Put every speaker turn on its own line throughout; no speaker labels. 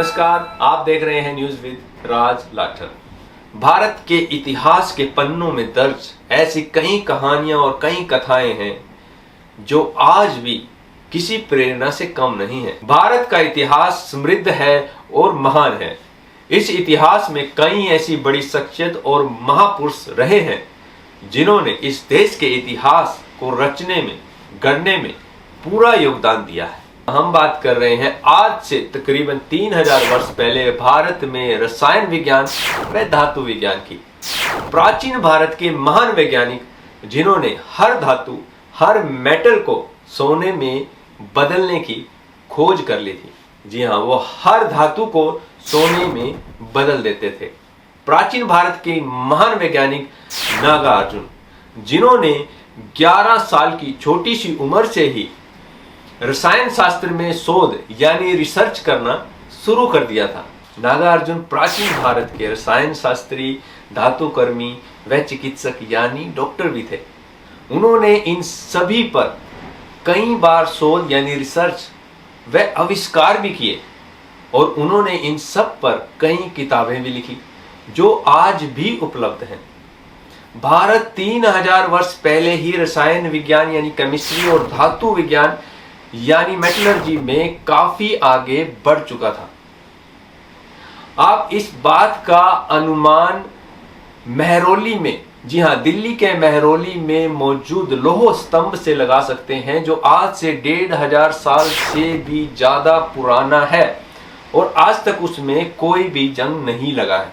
नमस्कार, आप देख रहे हैं न्यूज विद राज लाठर। भारत के इतिहास के पन्नों में दर्ज ऐसी कई कहानियां और कई कथाएं हैं जो आज भी किसी प्रेरणा से कम नहीं है। भारत का इतिहास समृद्ध है और महान है। इस इतिहास में कई ऐसी बड़ी शख्सियत और महापुरुष रहे हैं जिन्होंने इस देश के इतिहास को रचने में, गढ़ने में पूरा योगदान दिया है। हम बात कर रहे हैं आज से तकरीबन 3000 वर्ष पहले भारत में रसायन विज्ञान व धातु विज्ञान की। प्राचीन भारत के महान वैज्ञानिक जिन्होंने हर धातु, हर मेटल को सोने में बदलने की खोज कर ली थी। जी हाँ, वो हर धातु को सोने में बदल देते थे। प्राचीन भारत के महान वैज्ञानिक नागार्जुन, जिन्होंने 11 साल की छोटी सी उम्र से ही रसायन शास्त्र में शोध यानी रिसर्च करना शुरू कर दिया था। नागार्जुन प्राचीन भारत के रसायन शास्त्री, धातुकर्मी व चिकित्सक यानी डॉक्टर भी थे। उन्होंने इन सभी पर कई बार शोध यानी रिसर्च व आविष्कार भी किए और उन्होंने इन सब पर कई किताबें भी लिखी जो आज भी उपलब्ध हैं। भारत 3000 वर्ष पहले ही रसायन विज्ञान यानी केमिस्ट्री और धातु विज्ञान यानी मेटलर्जी में काफी आगे बढ़ चुका था। आप इस बात का अनुमान मेहरौली में, जी हां, दिल्ली के मेहरौली में मौजूद लौह स्तंभ से लगा सकते हैं जो आज से 1500 साल से भी ज्यादा पुराना है और आज तक उसमें कोई भी जंग नहीं लगा है।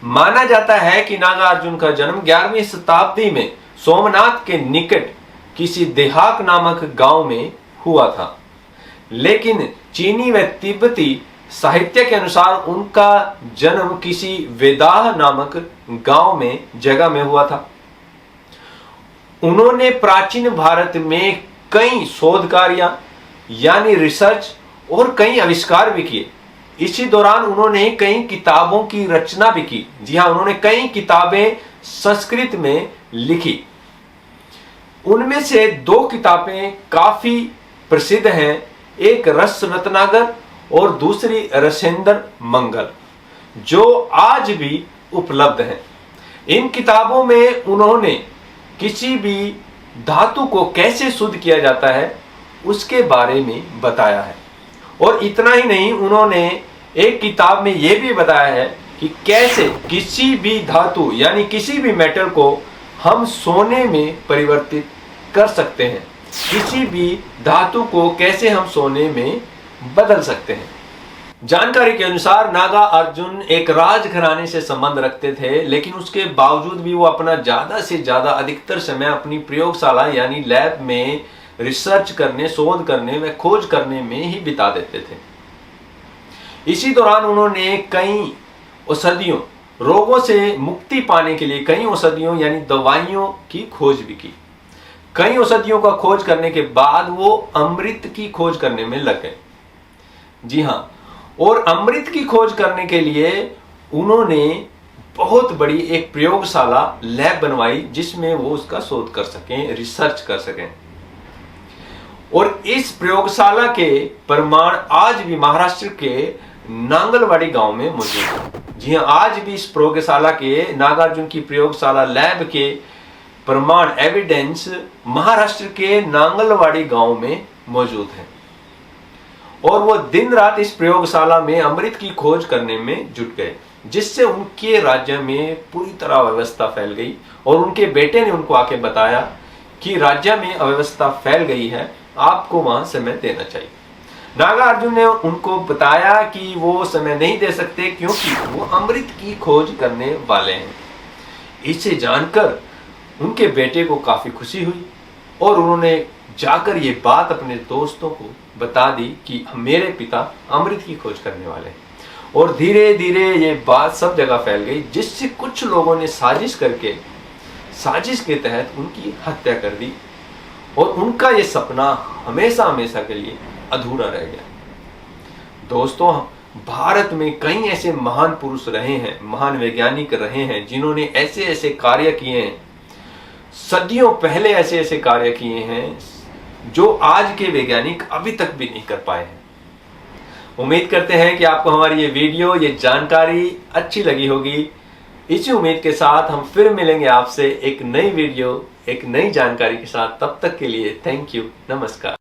माना जाता है कि नागार्जुन का जन्म 11वीं शताब्दी में सोमनाथ के निकट किसी देहात नामक गांव में हुआ था, लेकिन चीनी व तिब्बती साहित्य के अनुसार उनका जन्म किसी वेदाह नामक गांव में जगह में हुआ था। उन्होंने प्राचीन भारत में कई शोध कार्य यानी रिसर्च और कई आविष्कार भी किए। इसी दौरान उन्होंने कई किताबों की रचना भी की। जी हाँ, उन्होंने कई किताबें संस्कृत में लिखी। उनमें से 2 किताबें काफी प्रसिद्ध हैं, एक रस रत्नाकर और दूसरी रसेंद्र मंगल, जो आज भी उपलब्ध हैं। इन किताबों में उन्होंने किसी भी धातु को कैसे शुद्ध किया जाता है उसके बारे में बताया है। और इतना ही नहीं, उन्होंने एक किताब में यह भी बताया है कि कैसे किसी भी धातु यानी किसी भी मेटल को हम सोने में परिवर्तित कर सकते हैं। किसी भी धातु को कैसे हम सोने में बदल सकते हैं। जानकारी के अनुसार नागार्जुन एक राजघराने से संबंध रखते थे, लेकिन उसके बावजूद भी वो अपना ज्यादा से ज्यादा अधिकतर समय अपनी प्रयोगशाला यानी लैब में रिसर्च करने, शोध करने व खोज करने में ही बिता देते थे। इसी दौरान उन्होंने कई औषधियों, रोगों से मुक्ति पाने के लिए कई औषधियों यानी दवाइयों की खोज भी की। कई औषधियों का खोज करने के बाद वो अमृत की खोज करने में लग गए। जी हां, और अमृत की खोज करने के लिए उन्होंने बहुत बड़ी एक प्रयोगशाला लैब बनवाई जिसमें वो उसका शोध कर सकें, रिसर्च कर सकें। और इस प्रयोगशाला के प्रमाण आज भी महाराष्ट्र के नांगलवाड़ी गांव में मौजूद है। जी हां, आज भी इस प्रयोगशाला के, नागार्जुन की प्रयोगशाला लैब के प्रमाण, एविडेंस महाराष्ट्र के नांगलवाड़ी गांव में मौजूद है। और वो दिन रात इस प्रयोगशाला में अमृत की खोज करने में जुट गए, जिससे उनके राज्य में पूरी तरह अव्यवस्था फैल गई। और उनके बेटे ने उनको आके बताया कि राज्य में अव्यवस्था फैल गई है, आपको वहां समय देना चाहिए। नागार्जुन ने उनको बताया कि वो समय नहीं दे सकते क्योंकि वो अमृत की खोज करने वाले हैं। इसे जानकर उनके बेटे को काफी खुशी हुई और उन्होंने जाकर ये बात अपने दोस्तों को बता दी कि मेरे पिता अमृत की खोज करने वाले हैं। और धीरे धीरे ये बात सब जगह फैल गई, जिससे कुछ लोगों ने साजिश करके, साजिश के तहत उनकी हत्या कर दी और उनका ये सपना हमेशा हमेशा के लिए अधूरा रह गया। दोस्तों, भारत में कई ऐसे महान पुरुष रहे हैं, महान वैज्ञानिक रहे हैं जिन्होंने ऐसे ऐसे कार्य किए हैं, सदियों पहले ऐसे ऐसे कार्य किए हैं जो आज के वैज्ञानिक अभी तक भी नहीं कर पाए हैं। उम्मीद करते हैं कि आपको हमारी ये वीडियो, ये जानकारी अच्छी लगी होगी। इसी उम्मीद के साथ हम फिर मिलेंगे आपसे एक नई वीडियो, एक नई जानकारी के साथ। तब तक के लिए थैंक यू, नमस्कार।